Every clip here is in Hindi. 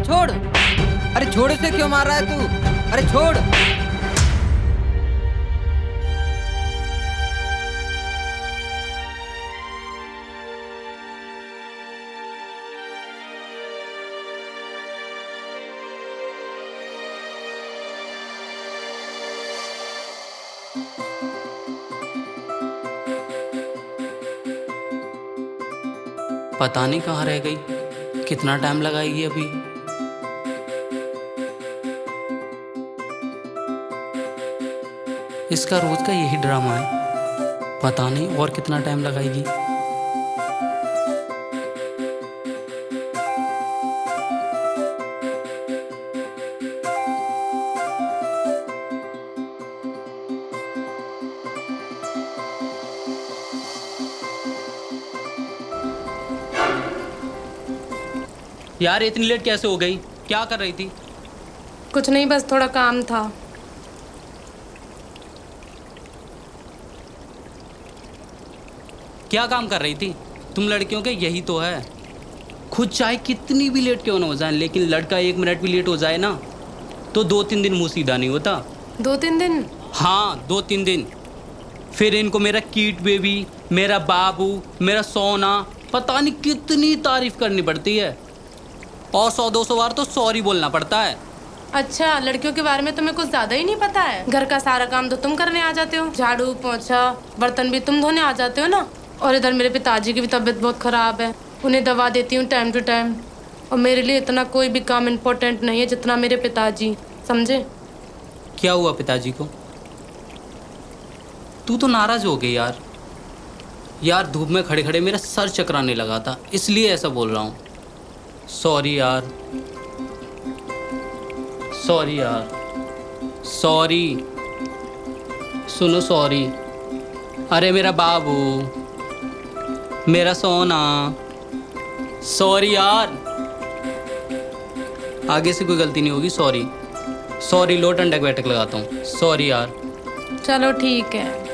छोड़। अरे छोड़, इसे क्यों मार रहा है तू? अरे छोड़। पता नहीं कहाँ रह गई, कितना टाइम लगाएगी अभी। इसका रोज का यही ड्रामा है, पता नहीं और कितना टाइम लगाएगी। यार इतनी लेट कैसे हो गई? क्या कर रही थी? कुछ नहीं, बस थोड़ा काम था। क्या काम कर रही थी? तुम लड़कियों के यही तो है, खुद चाहे कितनी भी लेट क्यों ना हो जाए, लेकिन लड़का 1 मिनट भी लेट हो जाए ना तो 2-3 दिन मुंह सीधा नहीं होता। 2-3 दिन? हाँ 2-3 दिन। फिर इनको मेरा क्यूट बेबी, मेरा बाबू, मेरा सोना, पता नहीं कितनी तारीफ करनी पड़ती है, और 100-200 बार तो सॉरी बोलना पड़ता है। अच्छा, लड़कियों के बारे में तुम्हें कुछ ज्यादा ही नहीं पता है। घर का सारा काम तो तुम करने आ जाते हो, झाड़ू पोछा बर्तन भी तुम धोने आ जाते हो ना। और इधर मेरे पिताजी की भी तबीयत बहुत खराब है, उन्हें दवा देती हूँ टाइम टू टाइम। और मेरे लिए इतना कोई भी काम इम्पोर्टेंट नहीं है जितना मेरे पिताजी, समझे? क्या हुआ पिताजी को? तू तो नाराज हो गई यार। यार धूप में खड़े खड़े मेरा सर चकराने लगा था, इसलिए ऐसा बोल रहा हूँ। सॉरी यार, सॉरी यार, सॉरी। सुनो सॉरी। अरे मेरा बाबू, मेरा सोना, सॉरी यार। आगे से कोई गलती नहीं होगी, सॉरी। सॉरी, लो टंडक बैठक लगाता हूँ, सॉरी यार। चलो ठीक है।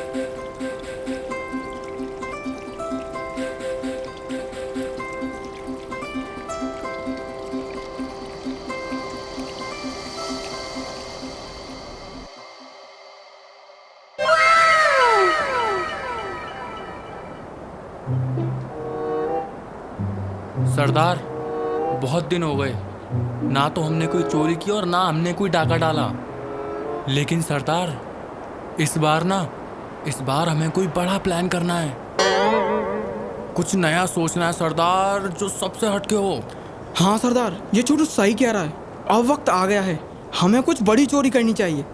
सरदार, बहुत दिन हो गए, ना तो हमने कोई चोरी की और ना हमने कोई डाका डाला। लेकिन सरदार इस बार हमें कोई बड़ा प्लान करना है। कुछ नया सोचना है सरदार, जो सबसे हटके हो। हाँ सरदार, ये छोटू सही कह रहा है। अब वक्त आ गया है, हमें कुछ बड़ी चोरी करनी चाहिए।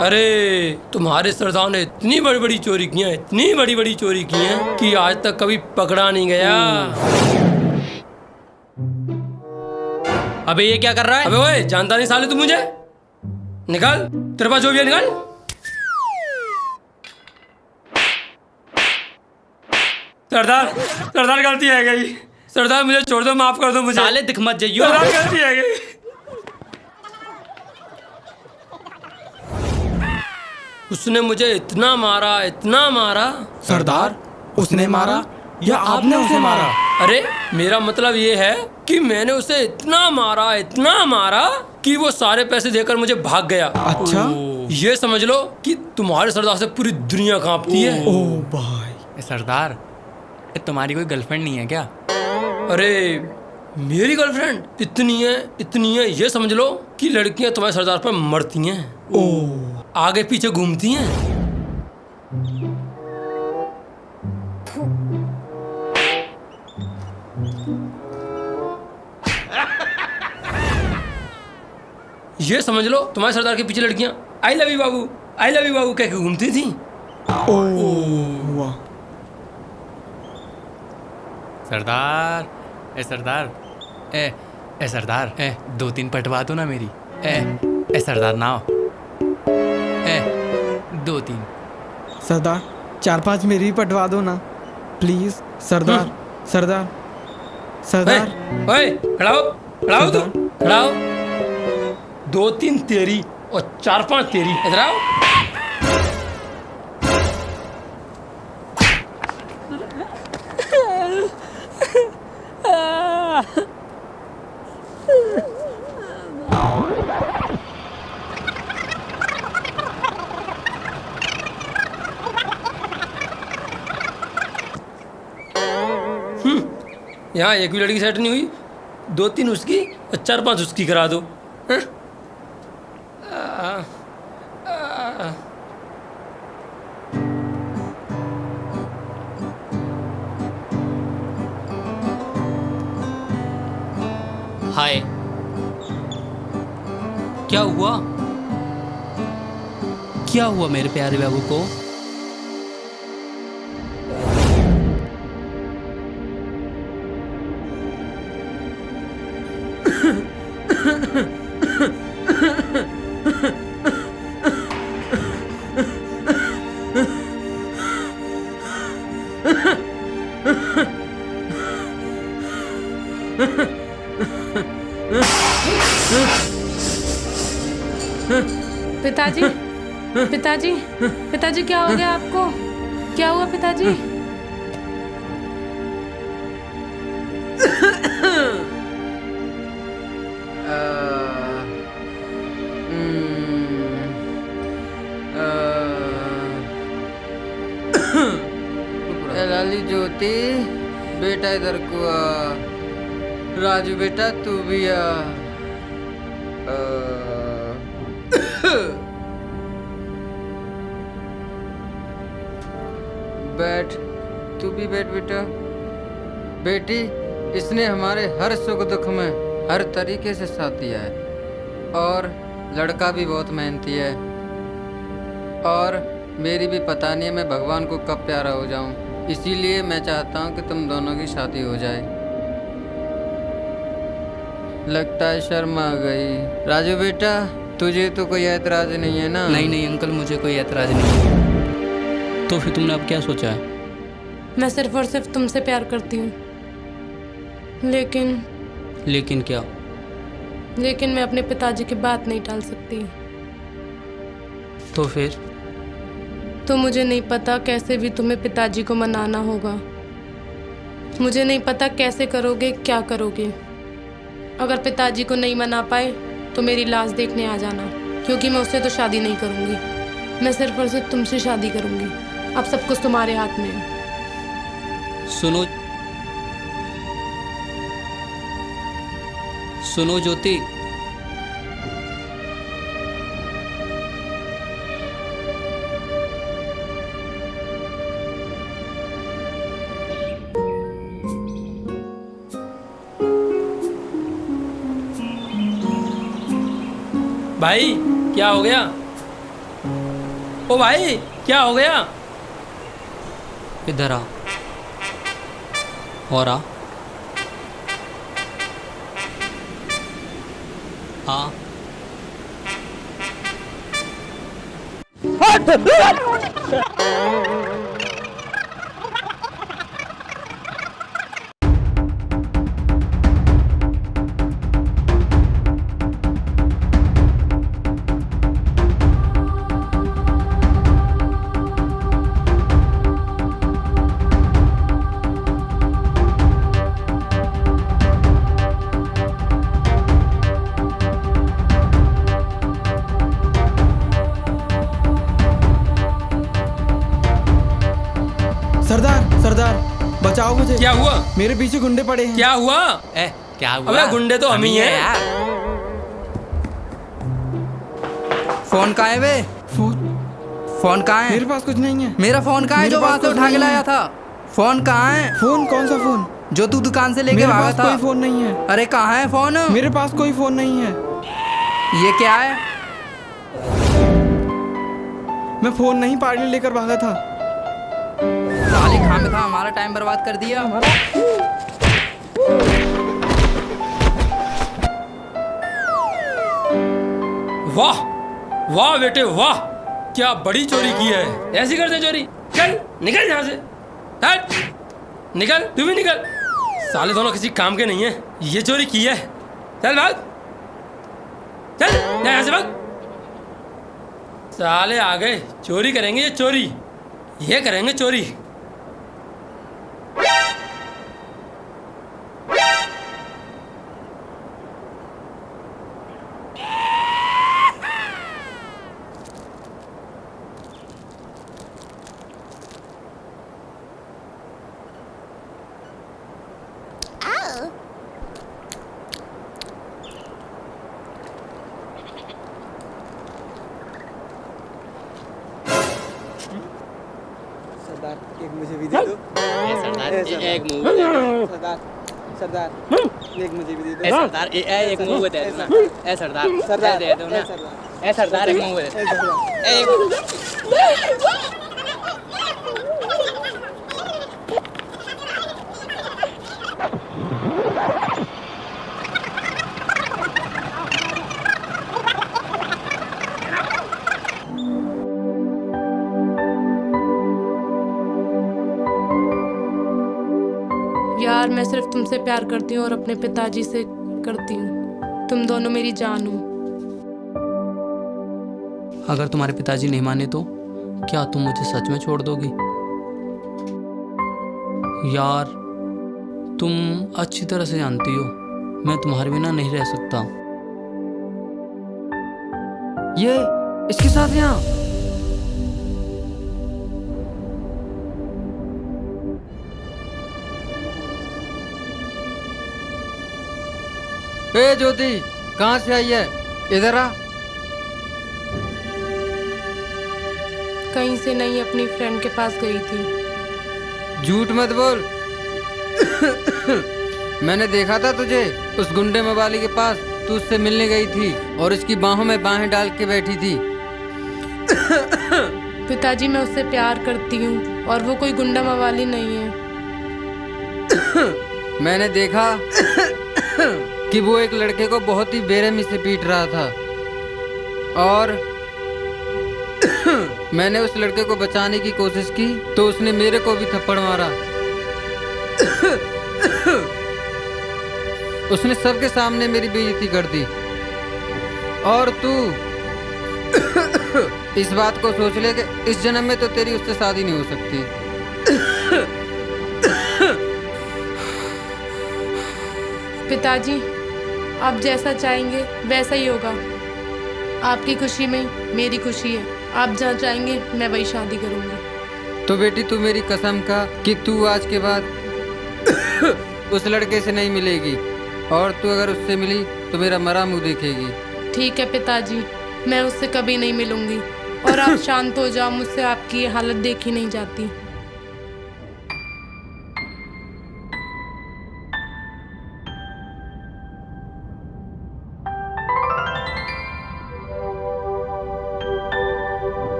अरे तुम्हारे सरदार ने इतनी बड़ी बड़ी चोरी की है, इतनी बड़ी बड़ी चोरी की है कि आज तक कभी पकड़ा नहीं गया। अबे ये क्या कर रहा है? अबे ओए, जानता नहीं साले तू मुझे? निकाल, तेरे पास जो भी है निकाल। सरदार गलती है गई। सरदार मुझे छोड़ दो, माफ कर दो मुझे। साले दिख मत जाइयो। सरदार गलती है गई। उसने मुझे इतना मारा। सरदार, उसने मारा या आपने उसे मारा? अरे मेरा मतलब ये है कि मैंने उसे इतना मारा कि वो सारे पैसे देकर मुझे भाग गया। अच्छा, ये समझ लो कि तुम्हारे सरदार से पूरी दुनिया कांपती है। ओ भाई। सरदार, तुम्हारी कोई गर्लफ्रेंड नहीं है क्या? अरे मेरी गर्लफ्रेंड इतनी है, ये समझ लो कि लड़कियां तुम्हारे सरदार पर मरती हैं, आगे पीछे घूमती हैं। ये समझ लो तुम्हारे सरदार के पीछे लड़कियां आई लव यू बाबू कह के घूमती थी। वाह। सरदार, सरदार, 2-3 पटवा दो ना मेरी। सरदार ना 2-3। सरदार 4-5 मेरी भी पटवा दो ना प्लीज। सरदार। ओए, खड़ाओ तू, खड़ाओ। 2-3 तेरी और 4-5 तेरी। इधर आओ। यहाँ एक भी लड़की सेट नहीं हुई, 2-3 उसकी और 4-5 उसकी करा दो। हैं? हाय, क्या हुआ? क्या हुआ मेरे प्यारे बाबू को? पिताजी, पिताजी, पिताजी क्या हो गया आपको? क्या हुआ पिताजी? लाली ज्योति बेटा इधर को आ। राजू बेटा तू भी आ। बैठ, तू भी बैठ बेटा। बेटी, इसने हमारे हर सुख दुख में हर तरीके से साथ दिया है और लड़का भी बहुत मेहनती है और मेरी भी पता नहीं है मैं भगवान को कब प्यारा हो जाऊं। इसीलिए मैं चाहता हूं कि तुम दोनों की शादी हो जाए। लगता है शर्म आ गई। राजू बेटा, तुझे तो कोई ऐतराज नहीं है ना? नहीं नहीं अंकल, मुझे कोई ऐतराज नहीं। तो फिर तुमने अब क्या सोचा है? मैं सिर्फ और सिर्फ तुमसे प्यार करती हूँ, लेकिन क्या? लेकिन मैं अपने पिताजी की बात नहीं टाल सकती। तो फिर? तो मुझे नहीं पता कैसे भी तुम्हें पिताजी को मनाना होगा। मुझे नहीं पता कैसे करोगे, क्या करोगे। अगर पिताजी को नहीं मना पाए तो मेरी लाश देखने आ जाना, क्योंकि मैं उससे तो शादी नहीं करूँगी। मैं सिर्फ और सिर्फ तुमसे शादी करूँगी। अब सब कुछ तुम्हारे हाथ में है। सुनो ज्योति, भाई क्या हो गया? ओ भाई क्या हो गया? इधर आ और आ। हाँ सरदार बचाओ मुझे। क्या हुआ? मेरे पीछे गुंडे पड़े हैं। क्या हुआ? क्या हुआ? अबे गुंडे तो हम ही हैं यार। फोन कहाँ है बे? फोन कहाँ है? मेरे पास कुछ नहीं है। मेरा फोन कहाँ है जो वहां से उठा के लाया था? फोन कहाँ है? फोन? कौन सा फोन? जो तू दुकान से लेके मेरे भागा पास था। कोई फोन नहीं है। अरे कहाँ है फोन? मेरे पास कोई फोन नहीं है। ये क्या है? मैं फोन नहीं पार्टी लेकर भागा था। साले खामखा हमारा टाइम बर्बाद कर दिया। वाह वाह बेटे वाह, क्या बड़ी चोरी की है। ऐसी करते चोरी? चल निकल यहाँ से, हट निकल, तू भी निकल। साले दोनों किसी काम के नहीं है, ये चोरी की है। चल भाग, चल यहाँ से भाग। साले आ गए, चोरी करेंगे ये चोरी, ये करेंगे चोरी। सरदार एक मुझे भी दे दो। सरदार ए, सरदार। एक मुंह दे दो। सरदार सरदार एक मुझे भी दे दो। ए सरदार एक मुंह दे दो ना। ए सरदार सरदार दे दो ना। ए, सरदार ए सरदार एक मुंह दे ए, दो। सरदार एक यार मैं सिर्फ तुमसे प्यार करती हूँ और अपने पिताजी से करती हूँ। तुम दोनों मेरी जान हो। अगर तुम्हारे पिताजी नहीं माने तो क्या तुम मुझे सच में छोड़ दोगी? यार तुम अच्छी तरह से जानती हो मैं तुम्हारे बिना नहीं रह सकता। ये इसके साथ यहाँ ए ज्योति कहाँ से आई है? इधर आ। कहीं से नहीं, अपनी फ्रेंड के पास गई थी। झूठ मत बोल। मैंने देखा था तुझे उस गुंडे मवाली के पास, तू उससे मिलने गई थी और उसकी बाहों में बाहें डाल के बैठी थी। पिताजी मैं उससे प्यार करती हूँ और वो कोई गुंडा मवाली नहीं है। मैंने देखा कि वो एक लड़के को बहुत ही बेरहमी से पीट रहा था और मैंने उस लड़के को बचाने की कोशिश की तो उसने मेरे को भी थप्पड़ मारा। उसने सबके सामने मेरी बेइज्जती कर दी और तू इस बात को सोच ले कि इस जन्म में तो तेरी उससे शादी नहीं हो सकती। पिताजी आप जैसा चाहेंगे वैसा ही होगा। आपकी खुशी में मेरी खुशी है। आप जहाँ चाहेंगे मैं वही शादी करूँगी। तो बेटी तू मेरी कसम खा कि तू आज के बाद उस लड़के से नहीं मिलेगी और तू अगर उससे मिली तो मेरा मरा मुंह देखेगी। ठीक है पिताजी, मैं उससे कभी नहीं मिलूंगी और आप शांत हो जाओ। मुझसे आपकी ये हालत देखी नहीं जाती।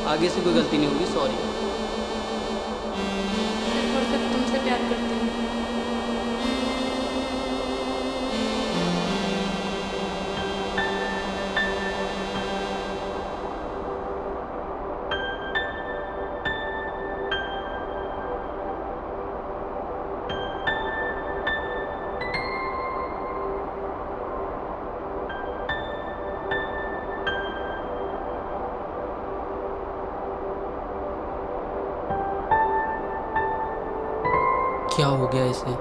आगे से कोई गलती नहीं होगी, सॉरी। सिर्फ और सिर्फ तुमसे प्यार करती हूँ। क्या हो गया इसे?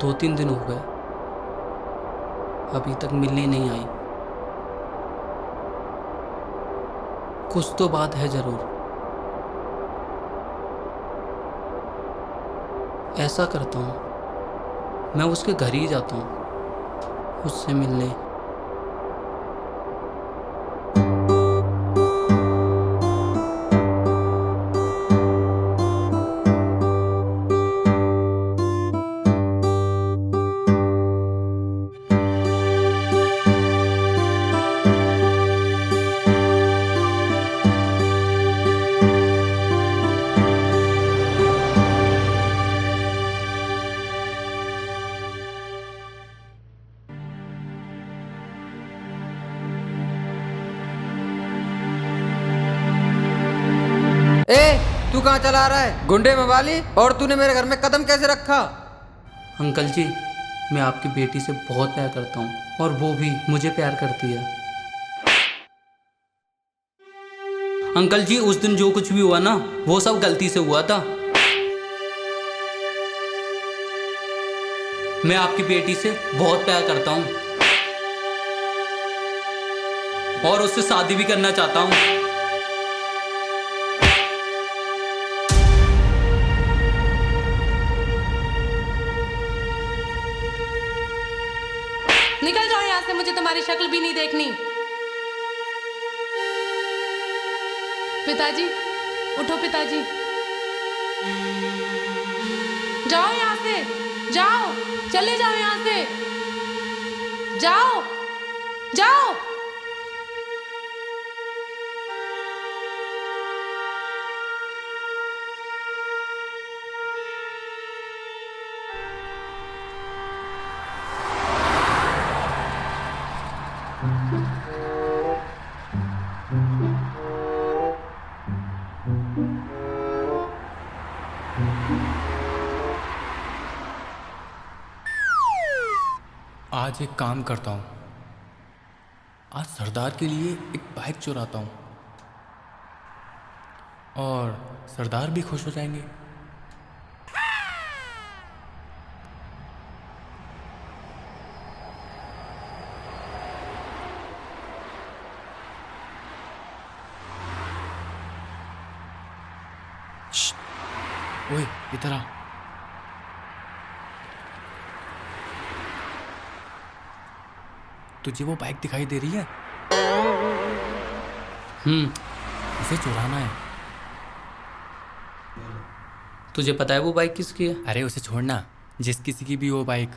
2-3 दिन हो गए, अभी तक मिलने नहीं आई। कुछ तो बात है जरूर। ऐसा करता हूँ, मैं उसके घर ही जाता हूँ उससे मिलने। तू कहाँ चला रहा है गुंडे मवाली? और तूने मेरे घर में कदम कैसे रखा? अंकल जी, मैं आपकी बेटी से बहुत प्यार करता हूँ और वो भी मुझे प्यार करती है। अंकल जी उस दिन जो कुछ भी हुआ ना वो सब गलती से हुआ था। मैं आपकी बेटी से बहुत प्यार करता हूँ और उससे शादी भी करना चाहता हूँ। निकल जाओ यहाँ से, मुझे तुम्हारी शक्ल भी नहीं देखनी। पिताजी उठो, पिताजी जाओ यहाँ से, जाओ, चले जाओ यहाँ से, जाओ जाओ। आज एक काम करता हूँ, आज सरदार के लिए एक बाइक चुराता हूँ और सरदार भी खुश हो जाएंगे। ओए इधर आ। तुझे वो बाइक दिखाई दे रही है? इसे चुराना है। तुझे पता है वो बाइक किसकी है? अरे उसे छोड़ना, जिस किसी की भी हो बाइक,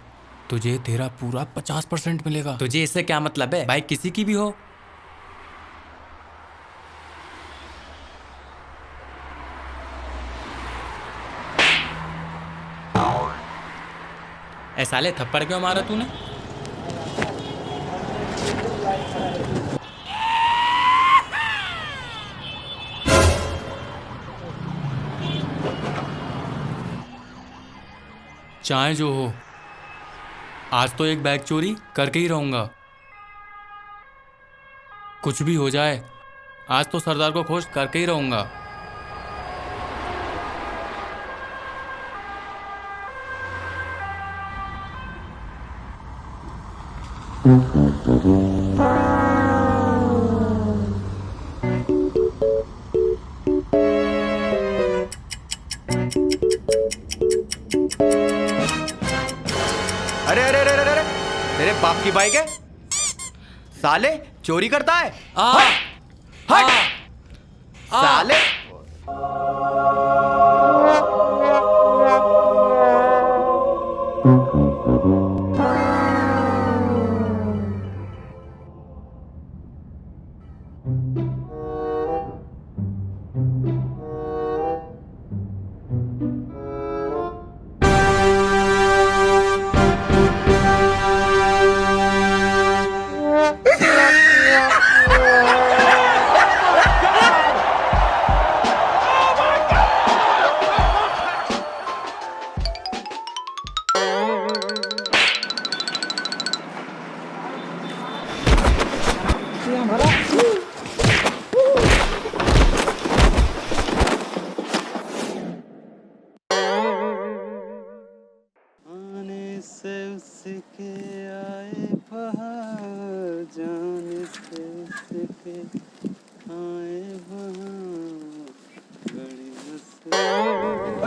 तुझे तेरा पूरा 50% मिलेगा। तुझे इससे क्या मतलब है, बाइक किसी की भी हो। ऐ साले थप्पड़ क्यों मारा तूने? चाहे जो हो, आज तो एक बैग चोरी करके ही रहूंगा। कुछ भी हो जाए, आज तो सरदार को खुश करके ही रहूंगा। अरे अरे अरे अरे, तेरे बाप की बाइक है साले, चोरी करता है। हट साले।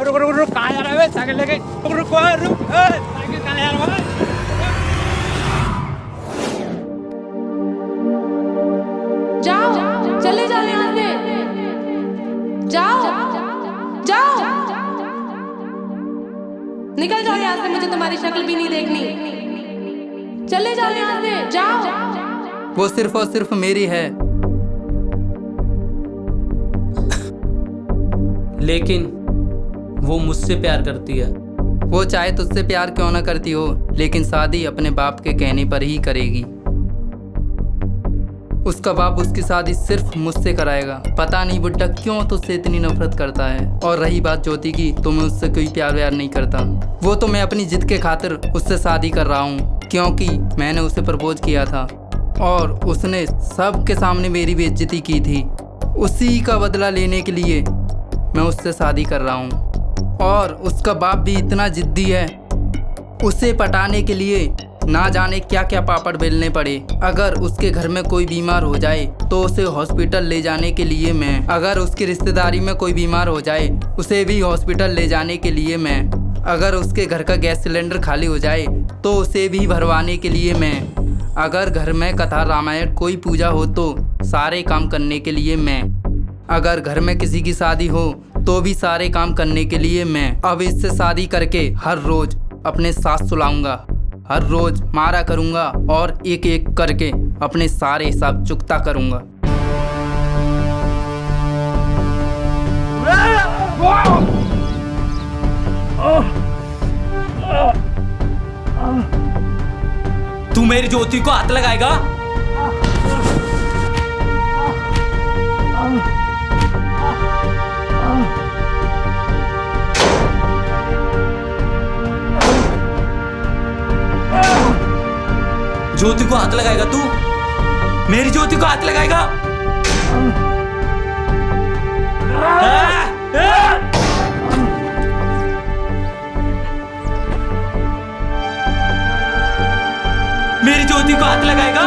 रुक रुक रुक, कहाँ जा रहा है साइकिल लेके? रुक रुक रुक, साइकिल कहाँ जा रहा है? जाओ, चले जाओ यहाँ से, जाओ जाओ, निकल जाओ यहाँ से, मुझे तुम्हारी शक्ल भी नहीं देखनी। चले जाओ यहाँ से, जाओ। वो सिर्फ और सिर्फ मेरी है। लेकिन वो मुझसे प्यार करती है। वो चाहे तुझसे प्यार क्यों ना करती हो, लेकिन शादी अपने बाप के कहने पर ही करेगी। उसका बाप उसकी शादी सिर्फ मुझसे कराएगा। पता नहीं बुड्ढा क्यों तुझसे इतनी नफरत करता है। और रही बात ज्योति की, तो मैं उससे कोई प्यार व्यार नहीं करता। वो तो मैं अपनी जिद के खातिर उससे शादी कर रहा हूँ, क्योंकि मैंने उसे प्रपोज किया था और उसने सबके सामने मेरी बेइज्जती की थी। उसी का बदला लेने के लिए मैं उससे शादी कर रहा हूँ। और उसका बाप भी इतना जिद्दी है, उसे पटाने के लिए ना जाने क्या क्या पापड़ बेलने पड़े। अगर उसके घर में कोई बीमार हो जाए तो उसे हॉस्पिटल ले जाने के लिए मैं, अगर उसकी रिश्तेदारी में कोई बीमार हो जाए उसे भी हॉस्पिटल ले जाने के लिए मैं, अगर उसके घर का गैस सिलेंडर खाली हो जाए तो उसे भी भरवाने के लिए मैं, अगर घर में कथा रामायण कोई पूजा हो तो सारे काम करने के लिए मैं, अगर घर में किसी की शादी हो तो भी सारे काम करने के लिए मैं। अब इससे शादी करके हर रोज अपने साथ सुलाऊंगा, हर रोज मारा करूंगा और एक एक करके अपने सारे हिसाब चुकता करूंगा। तू मेरी ज्योति को हाथ लगाएगा? ज्योति को हाथ लगाएगा तू? मेरी ज्योति को हाथ लगाएगा? मेरी ज्योति को हाथ लगाएगा?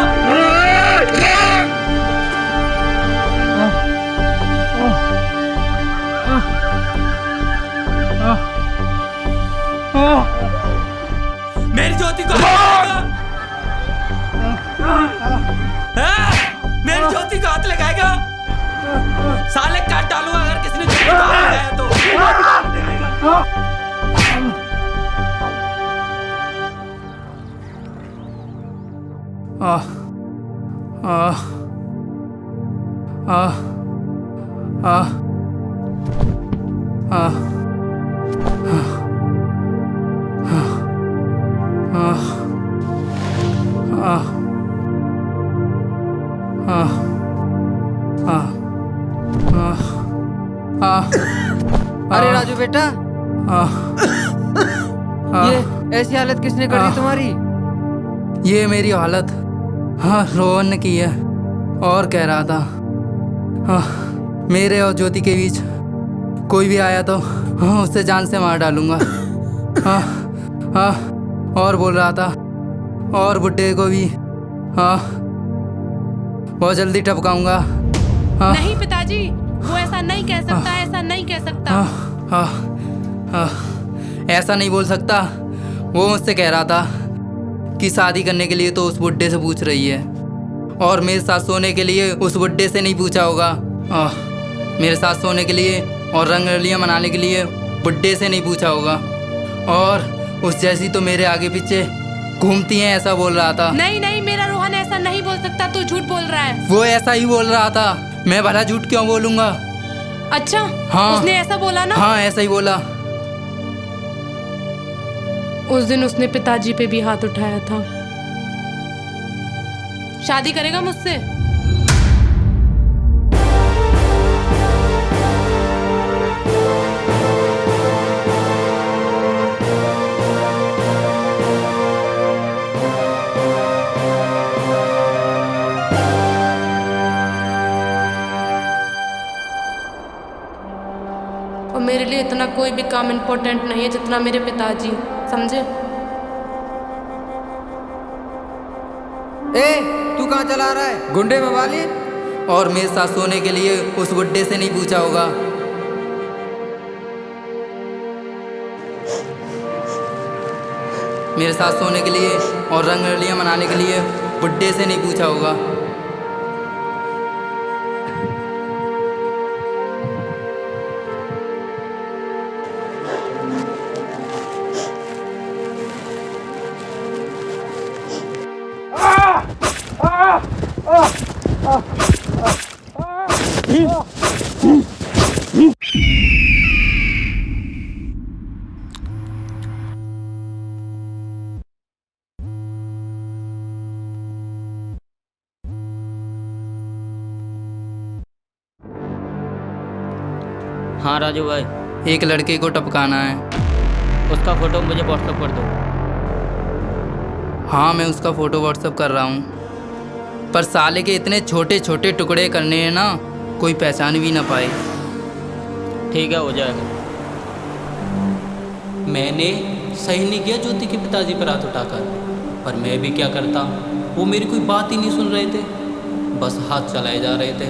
मेरी ज्योति को हाथ लगाएगा? मेरी ज्योति को हाथ लगाएगा? साले काट डालूंगा अगर किसी ने ज्योति को हाथ लगाया तो। अरे राजू बेटा, ये ऐसी हालत किसने कर दी तुम्हारी? ये मेरी हालत रोहन ने की है और कह रहा था मेरे और ज्योति के बीच कोई भी आया तो उससे जान से मार डालूंगा। और बोल रहा था और बुड्ढे को भी बहुत जल्दी टपकाऊंगा। नहीं पिताजी, वो ऐसा नहीं कह सकता, ऐसा नहीं कह सकता। ऐसा नहीं बोल सकता। वो मुझसे कह रहा था कि शादी करने के लिए तो उस बुड्ढे से पूछ रही है और मेरे साथ सोने के लिए उस बुड्ढे से नहीं पूछा होगा। मेरे साथ सोने के लिए और रंगरलियां मनाने के लिए बुड्ढे से नहीं पूछा होगा। और उस जैसी तो मेरे आगे पीछे घूमती हैं, ऐसा बोल रहा था। नहीं नहीं, मेरा रोहन ऐसा नहीं बोल सकता, तू झूठ बोल रहा है। वो ऐसा ही बोल रहा था, मैं भला झूठ क्यों बोलूंगा? अच्छा, हाँ, उसने ऐसा बोला ना? हाँ, ऐसा ही बोला। उस दिन उसने पिताजी पे भी हाथ उठाया था। शादी करेगा मुझसे? और मेरे लिए इतना कोई भी काम इम्पोर्टेंट नहीं है जितना मेरे पिताजी, समझे? ए, तू कहाँ चला रहा है? गुंडे में वाली? और मेरे साथ सोने के लिए उस बुड्ढे से नहीं पूछा होगा। मेरे साथ सोने के लिए और रंगरलियां मनाने के लिए बुड्ढे से नहीं पूछा होगा। हाँ राजू भाई, एक लड़के को टपकाना है। उसका फोटो मुझे व्हाट्सएप कर दो। हाँ, मैं उसका फ़ोटो व्हाट्सएप कर रहा हूँ, पर साले के इतने छोटे छोटे टुकड़े करने हैं ना कोई पहचान भी ना पाए। ठीक है, हो जाएगा। मैंने सही नहीं किया ज्योति के पिताजी पर हाथ उठाकर, पर मैं भी क्या करता, वो मेरी कोई बात ही नहीं सुन रहे थे, बस हाथ चलाए जा रहे थे।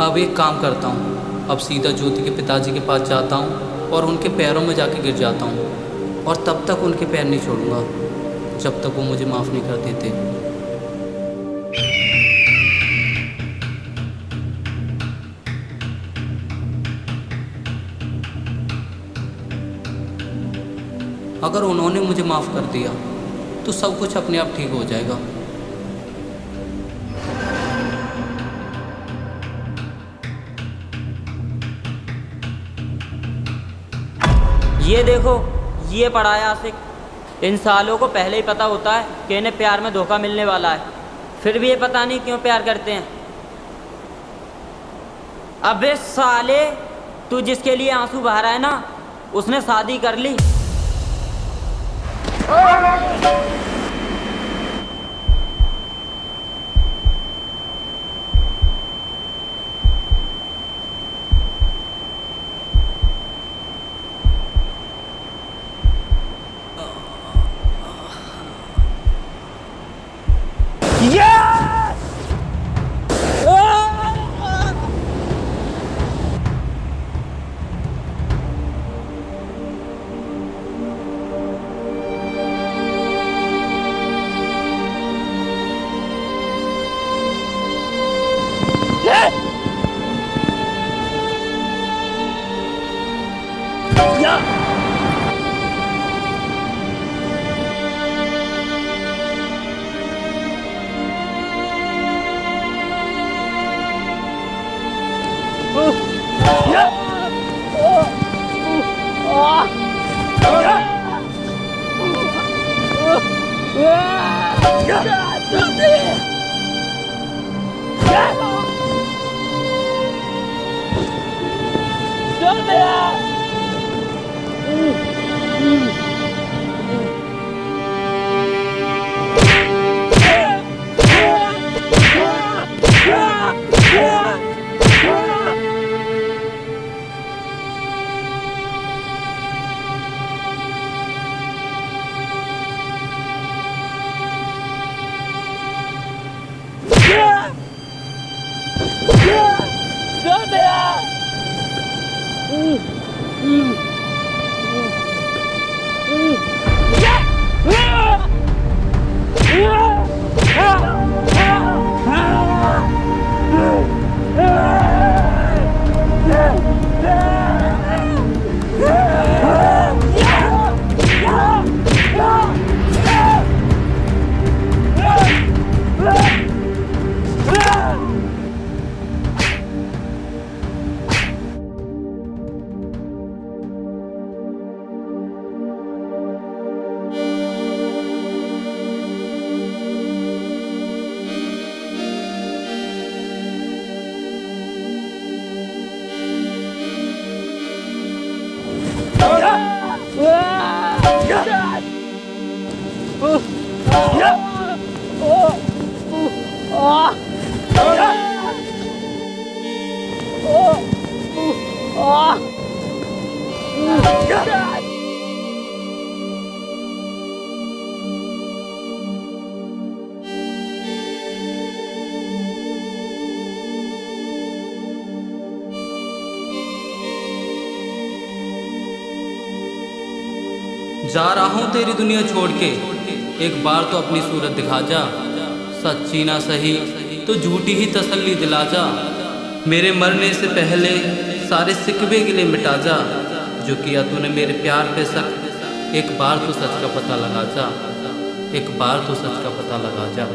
अब एक काम करता हूँ, अब सीधा ज्योति के पिताजी के पास जाता हूँ और उनके पैरों में जाके गिर जाता हूँ, और तब तक उनके पैर नहीं छोड़ूंगा जब तक वो मुझे माफ़ नहीं कर देते। अगर उन्होंने मुझे माफ़ कर दिया तो सब कुछ अपने आप ठीक हो जाएगा। ये देखो, ये पड़ा है आशिक। इन सालों को पहले ही पता होता है कि इन्हें प्यार में धोखा मिलने वाला है, फिर भी ये पता नहीं क्यों प्यार करते हैं। अबे साले, तू जिसके लिए आंसू बहा रहा है ना, उसने शादी कर ली। जा रहा हूँ तेरी दुनिया छोड़ के, एक बार तो अपनी सूरत दिखा जा, सच्ची ना सही तो झूठी ही तसल्ली दिला जा, मेरे मरने से पहले सारे सिकवे गिले मिटा जा, जो किया तूने मेरे प्यार पे शक, एक बार तो सच का पता लगा जा, एक बार तो सच का पता लगा जा।